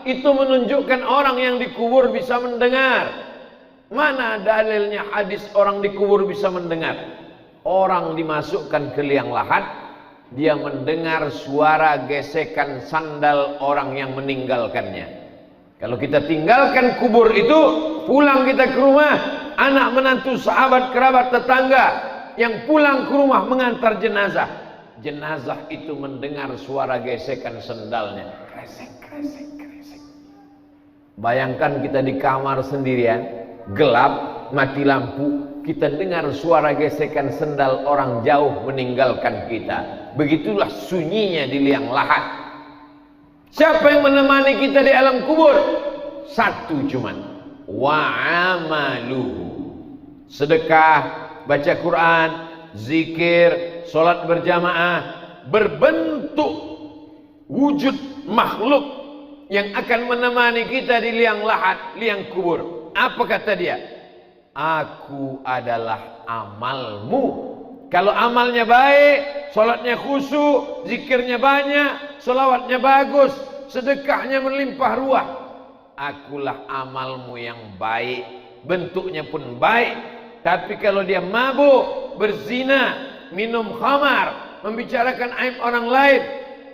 itu menunjukkan orang yang dikubur bisa mendengar. Mana dalilnya hadis orang dikubur bisa mendengar? Orang dimasukkan ke liang lahat, dia mendengar suara gesekan sandal orang yang meninggalkannya. Kalau kita tinggalkan kubur itu, pulang kita ke rumah, anak menantu, sahabat, kerabat, tetangga yang pulang ke rumah mengantar jenazah, jenazah itu mendengar suara gesekan sendalnya, kresek, kresek, kresek. Bayangkan kita di kamar sendirian, gelap, mati lampu, kita dengar suara gesekan sendal orang jauh meninggalkan kita. Begitulah sunyinya di liang lahat. Siapa yang menemani kita di alam kubur? Satu cuman, wa'amaluhu, sedekah, baca Quran, zikir, sholat berjamaah, berbentuk wujud makhluk yang akan menemani kita di liang lahat, liang kubur. Apa kata dia? Aku adalah amalmu. Kalau amalnya baik, sholatnya khusyuk, zikirnya banyak, sholawatnya bagus, sedekahnya melimpah ruah, akulah amalmu yang baik, bentuknya pun baik. Tapi kalau dia mabuk, berzina, minum khamar, membicarakan aib orang lain,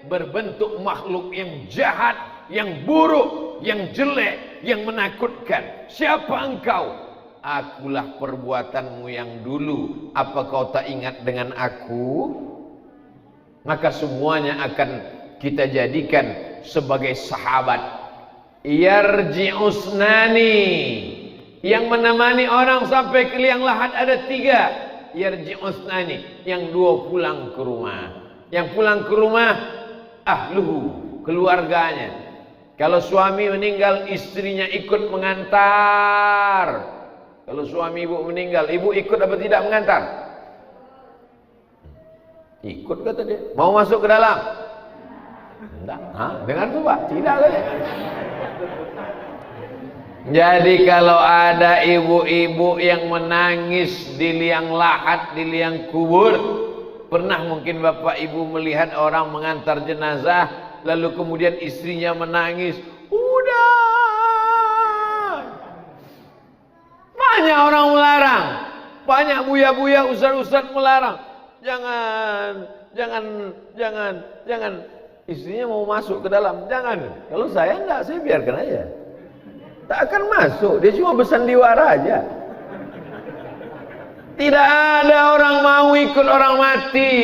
berbentuk makhluk yang jahat, yang buruk, yang jelek, yang menakutkan. Siapa engkau? Akulah perbuatanmu yang dulu. Apa kau tak ingat dengan aku? Maka semuanya akan kita jadikan sebagai sahabat. Yarji'usnani, yang menemani orang sampai ke liang lahat ada 3. Yarji'usnani, yang 2 pulang ke rumah. Yang pulang ke rumah ahluhu, keluarganya. Kalau suami meninggal, istrinya ikut mengantar. Kalau suami ibu meninggal, ibu ikut apa tidak mengantar? Ikut kata dia. Mau masuk ke dalam? Enggak. Dengar tuh Pak, tidak kata. Jadi kalau ada ibu-ibu yang menangis di liang lahat, di liang kubur, pernah mungkin bapak ibu melihat orang mengantar jenazah, lalu kemudian istrinya menangis, udah. Banyak orang melarang, banyak buya-buya, ustaz-ustaz melarang. Jangan. Istrinya mau masuk ke dalam, jangan. Kalau saya enggak, saya biarkan aja. Tak akan masuk, dia cuma bersandiwara aja. Tidak ada orang mau ikut orang mati.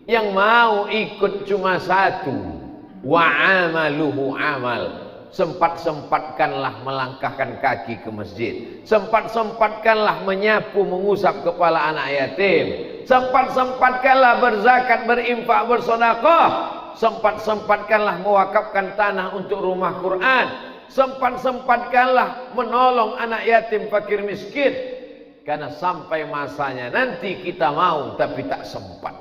Yang mau ikut cuma satu. Wa'amaluhu amal. Sempat-sempatkanlah melangkahkan kaki ke masjid. Sempat-sempatkanlah menyapu, mengusap kepala anak yatim. Sempat-sempatkanlah berzakat, berinfak, bersedekah. Sempat-sempatkanlah mewakafkan tanah untuk rumah Quran. Sempat-sempatkanlah menolong anak yatim, fakir, miskin. Karena sampai masanya nanti kita mau tapi tak sempat.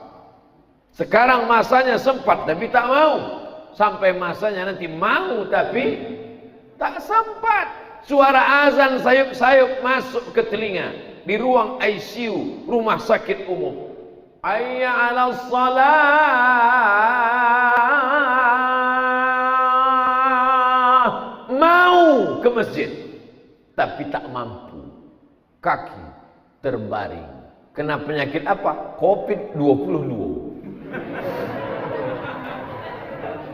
Sekarang masanya sempat tapi tak mau. Sampai masanya nanti mau tapi tak sempat. Suara azan sayup-sayup masuk ke telinga di ruang ICU rumah sakit umum. Hayya 'alas shalah. Mau ke masjid tapi tak mampu. Kaki terbaring. Kena penyakit apa? COVID-22.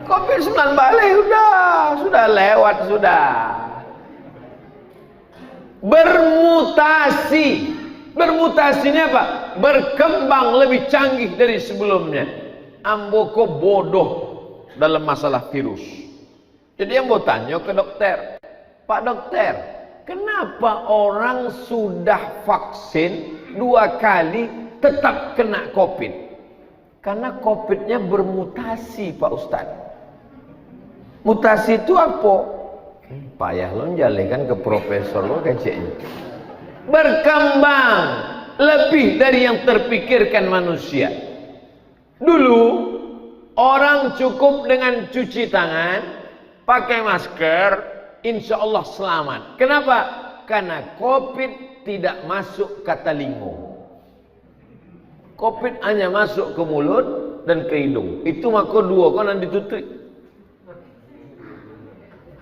COVID-19 sudah lewat sudah. Bermutasi. Bermutasinya apa? Berkembang lebih canggih dari sebelumnya. Amboko bodoh dalam masalah virus. Jadi yang mau tanya ke dokter, Pak dokter, kenapa orang sudah vaksin 2 kali tetap kena COVID? Karena COVID-nya bermutasi Pak Ustadz. Mutasi itu apa? Payah lo jalekan ke profesor lo keceknya. Berkembang lebih dari yang terpikirkan manusia. Dulu orang cukup dengan cuci tangan, pakai masker, insya Allah selamat. Kenapa? Karena COVID tidak masuk ke telinga. COVID hanya masuk ke mulut dan ke hidung. Itu maka 2 kan ditutup.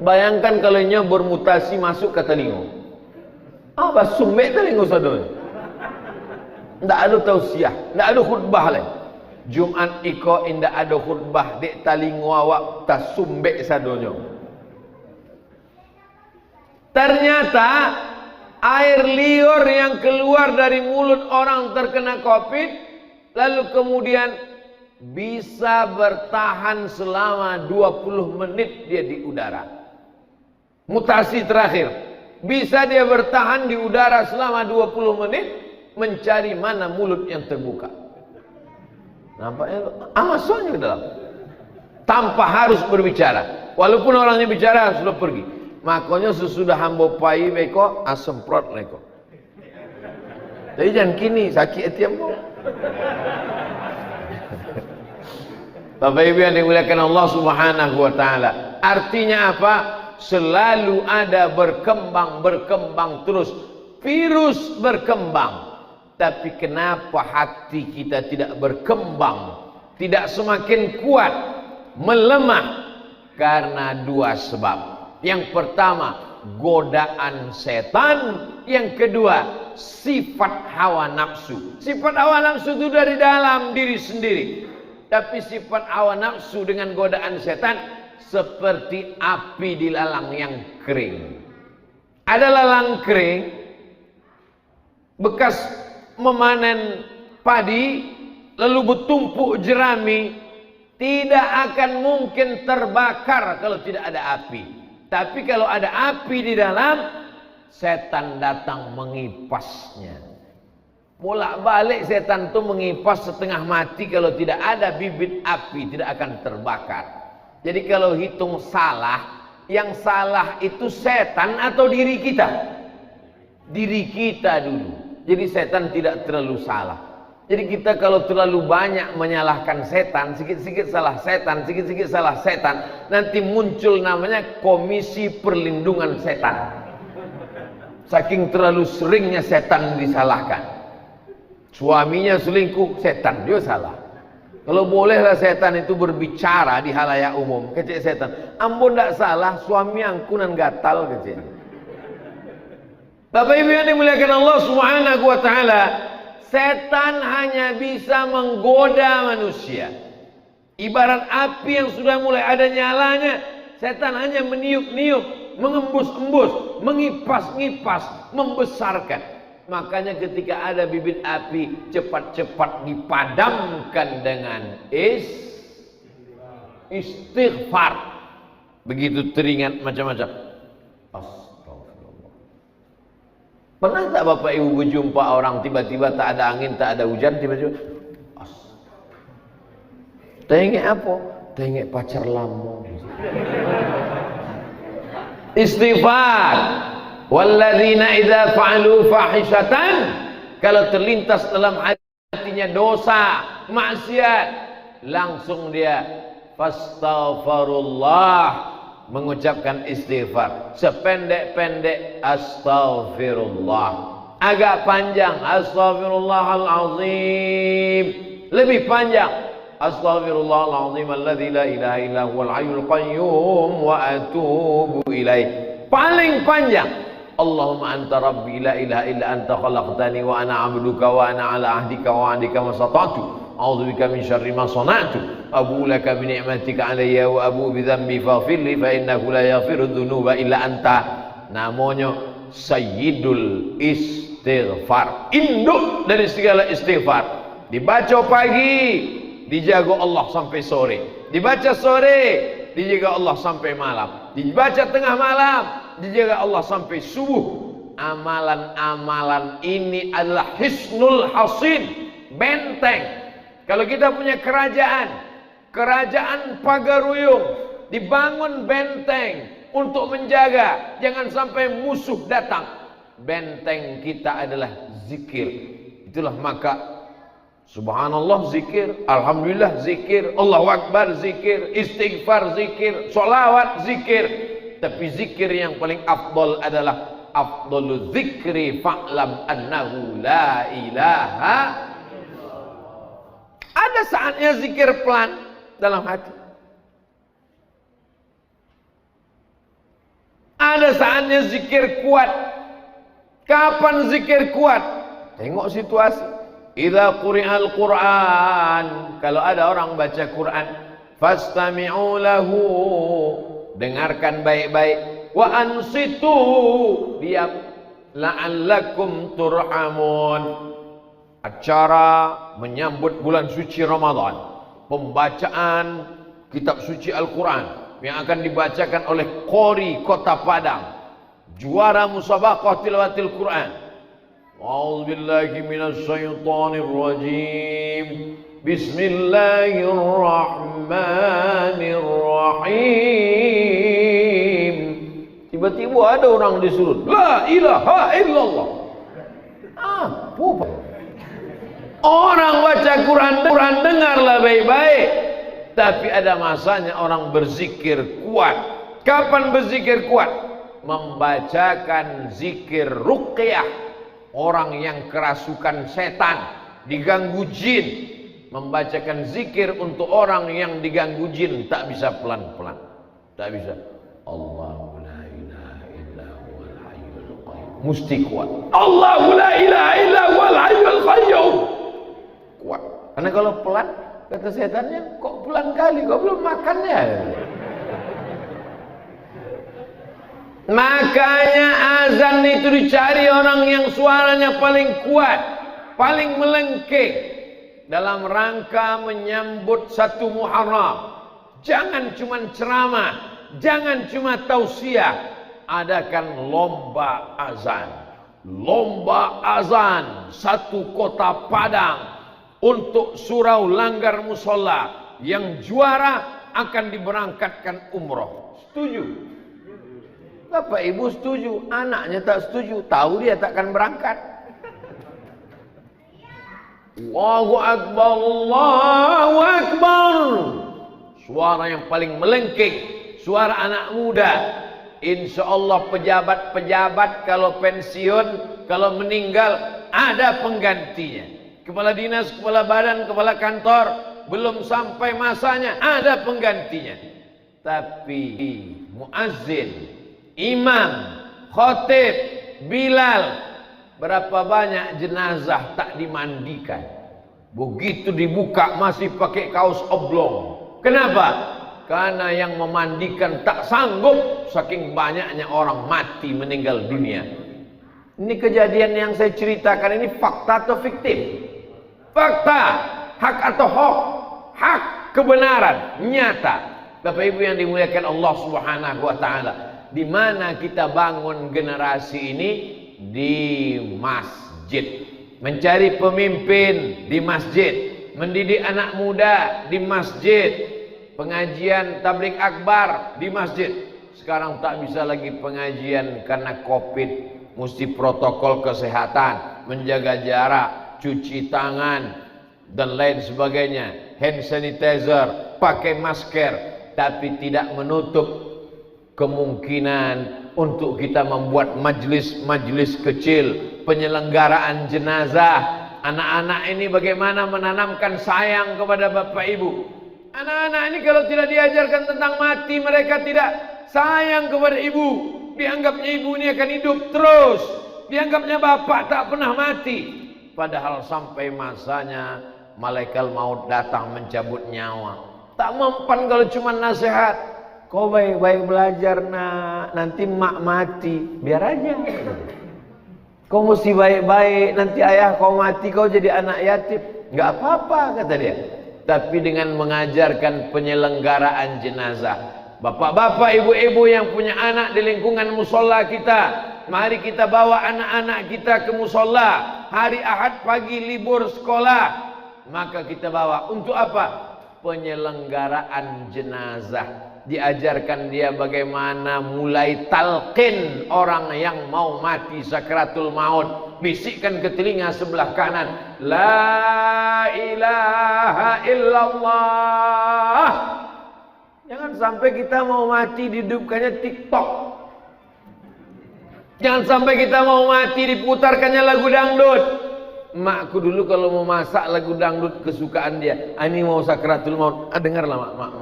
Bayangkan kalau nya bermutasi masuk ke telinga. Apa sumbek telinga sadon? Ndak ada tausiah, ndak ada khutbah lain. Jumat iko indak ada khutbah dek telinga awak tak sumbek sadonyo. Ternyata air liur yang keluar dari mulut orang terkena COVID lalu kemudian bisa bertahan selama 20 menit dia di udara. Mutasi terakhir, bisa dia bertahan di udara selama 20 menit mencari mana mulut yang terbuka. Nampaknya Amazonnya ke dalam. Tanpa harus berbicara. Walaupun orangnya bicara sudah pergi. Makanya sesudah hamba pai beko asemprot leko. Jadi jangan kini sakit hati ambo. Bapak Ibu yang dimuliakan Allah Subhanahu wa taala. Artinya apa? Selalu ada berkembang terus. Virus berkembang. Tapi kenapa hati kita tidak berkembang? Tidak semakin kuat, melemah karena dua sebab. Yang pertama, godaan setan. Yang kedua, sifat hawa nafsu. Sifat hawa nafsu itu dari dalam diri sendiri. Tapi sifat hawa nafsu dengan godaan setan seperti api di lalang yang kering. Ada lalang kering bekas memanen padi lalu bertumpuk jerami, tidak akan mungkin terbakar kalau tidak ada api. Tapi kalau ada api di dalam, setan datang mengipasnya. Bolak-balik setan itu mengipas setengah mati. Kalau tidak ada bibit api tidak akan terbakar. Jadi kalau hitung salah, yang salah itu setan atau diri kita? Diri kita dulu. Jadi setan tidak terlalu salah. Jadi kita kalau terlalu banyak menyalahkan setan, sikit-sikit salah setan, sikit-sikit salah setan, nanti muncul namanya Komisi Perlindungan Setan. Saking terlalu seringnya setan disalahkan. Suaminya selingkuh, setan dia salah. Kalau bolehlah setan itu berbicara di halayak umum, kecil setan. Ampun tidak salah, suami angkunan gatal kecil. Bapak Ibu yang dimuliakan Allah Subhanahu wa taala, setan hanya bisa menggoda manusia. Ibarat api yang sudah mulai ada nyalanya, setan hanya meniup-niup, mengembus-embus, mengipas-ngipas, membesarkan. Makanya ketika ada bibit api, cepat-cepat dipadamkan dengan istighfar. Begitu teringat macam-macam. Astagfirullah. Pernah tak Bapak Ibu berjumpa orang tiba-tiba tak ada angin, tak ada hujan, tiba-tiba tengok apa? Tengok pacar lama. Istighfar. Walladzina idza fa'alu fahishatan, kalau terlintas dalam hatinya dosa, maksiat, langsung dia fastaghfirullah, mengucapkan istighfar. Sependek-pendek astaghfirullah, agak panjang astaghfirullahalazim, lebih panjang astaghfirullahalazim alladzi la ilaha illa huwal hayyul qayyum wa atubu ilaih. Paling panjang Allahumma anta rabbi la ilaha illa anta khalaqtani wa ana abduka wa ana ala ahdika wa ahdika masata'tu a'udzubika min syarri ma sana'tu abu laka bi ni'matika alayya wa abu bi dhanbi faghfirli fa innahu la yaghfiru dhunuba illa anta. Namanya Sayyidul Istighfar, induk dari segala istighfar. Dibaca pagi, dijaga Allah sampai sore. Dibaca sore, dijaga Allah sampai malam. Dibaca tengah malam, dijaga Allah sampai subuh. Amalan-amalan ini adalah hisnul hasin, benteng. Kalau kita punya kerajaan pagaruyung, dibangun benteng untuk menjaga jangan sampai musuh datang. Benteng kita adalah zikir. Itulah maka subhanallah zikir, alhamdulillah zikir, Allahu akbar zikir, istighfar zikir, sholawat zikir. Tapi zikir yang paling afdal adalah afdalu zikri fa'lam annahu la ilaha. Ada saatnya zikir pelan dalam hati. ada saatnya zikir kuat. Kapan zikir kuat? Tengok situasi. Idza quri'al Qur'an, kalau ada orang baca Quran, fastami'u lahu, dengarkan baik-baik, wa ansitu, diam, la'allakum turhamun. Acara menyambut bulan suci Ramadan, pembacaan kitab suci Al-Quran yang akan dibacakan oleh qori Kota Padang, juara musabaqah tilawatil Quran. A'udzu billahi minasy syaithanir rajim. Bismillahirrahmanirrahim. Tiba-tiba ada orang disuruh, la ilaha illallah. Apa? Orang baca Quran dengarlah baik-baik. Tapi ada masanya orang berzikir kuat. Kapan berzikir kuat? Membacakan zikir ruqyah. Orang yang kerasukan setan, diganggu jin, membacakan zikir untuk orang yang diganggu jin, tak bisa pelan-pelan, tak bisa. Allahu la ilaha illa huwal hayyul qayyum, mesti kuat. Allahu la ilaha illa huwal hayyul qayyum, kuat. Karena kalau pelan, kata setannya, kok pelan kali, kok belum makannya. Makanya azan itu dicari orang yang suaranya paling kuat, paling melengking, dalam rangka menyambut 1 Muharram. Jangan cuma ceramah, jangan cuma tausiah, adakan lomba azan. Lomba azan 1 Kota Padang untuk surau Langgar Musola. Yang juara akan diberangkatkan umroh. Setuju? Bapak ibu setuju, anaknya tak setuju, tahu dia takkan berangkat. Allahu Akbar, Allahu Akbar. Suara yang paling melengking, suara anak muda. Insya Allah pejabat-pejabat kalau pensiun, kalau meninggal, ada penggantinya. Kepala dinas, kepala badan, kepala kantor, belum sampai masanya, ada penggantinya. Tapi muazzin, imam, khotib, Bilal, berapa banyak jenazah tak dimandikan. Begitu dibuka masih pakai kaos oblong. Kenapa? Karena yang memandikan tak sanggup, saking banyaknya orang mati meninggal dunia. Ini kejadian yang saya ceritakan ini fakta atau fiktif? Fakta, hak atau hoax? Hak, kebenaran, nyata. Bapak ibu yang dimuliakan Allah Subhanahu wa taala. Di mana kita bangun generasi ini? Di masjid. Mencari pemimpin di masjid, mendidik anak muda di masjid, pengajian tabligh akbar di masjid. Sekarang tak bisa lagi pengajian karena Covid, mesti protokol kesehatan, menjaga jarak, cuci tangan dan lain sebagainya, hand sanitizer, pakai masker, tapi tidak menutup kemungkinan untuk kita membuat majlis-majlis kecil, penyelenggaraan jenazah. Anak-anak ini bagaimana menanamkan sayang kepada bapak ibu. Anak-anak ini kalau tidak diajarkan tentang mati, mereka tidak sayang kepada ibu. Dianggapnya ibu ini akan hidup terus, dianggapnya bapak tak pernah mati. Padahal sampai masanya malaikat maut datang mencabut nyawa. Tak mempan kalau cuma nasihat. Kau baik-baik belajar nak, nanti mak mati, biar aja. Kau mesti baik-baik, nanti ayah kau mati, kau jadi anak yatim. Enggak apa-apa kata dia. Tapi dengan mengajarkan penyelenggaraan jenazah. Bapak-bapak, ibu-ibu yang punya anak di lingkungan musola kita, mari kita bawa anak-anak kita ke musola. Hari Ahad pagi libur sekolah, maka kita bawa. Untuk apa? Penyelenggaraan jenazah. Diajarkan dia bagaimana mulai talqin orang yang mau mati sakratul maut. Bisikkan ke telinga sebelah kanan, la ilaha illallah. Jangan sampai kita mau mati dihidupkannya TikTok. Jangan sampai kita mau mati diputarkannya lagu dangdut. Makku dulu kalau mau masak lagu dangdut kesukaan dia, ini mau sakratul maut, dengarlah mak.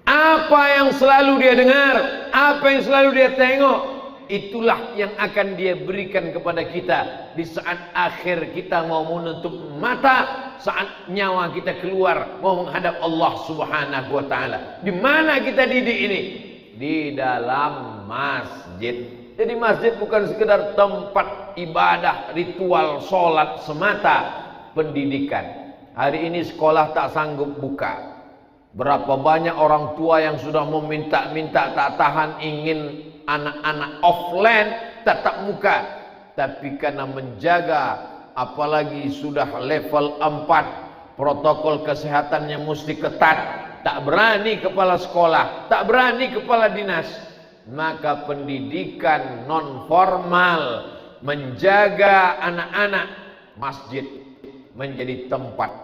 Apa yang selalu dia dengar, apa yang selalu dia tengok, itulah yang akan dia berikan kepada kita di saat akhir kita mau menutup mata, saat nyawa kita keluar mau menghadap Allah Subhanahu wa taala. Di mana kita didik ini? Di dalam masjid. Jadi masjid bukan sekedar tempat ibadah, ritual, sholat semata, pendidikan. Hari ini sekolah tak sanggup buka. Berapa banyak orang tua yang sudah meminta-minta, tak tahan, ingin anak-anak offline tatap muka. Tapi karena menjaga, apalagi sudah level 4, protokol kesehatannya mesti ketat, tak berani kepala sekolah, tak berani kepala dinas. Maka pendidikan non formal menjaga anak-anak, masjid menjadi tempat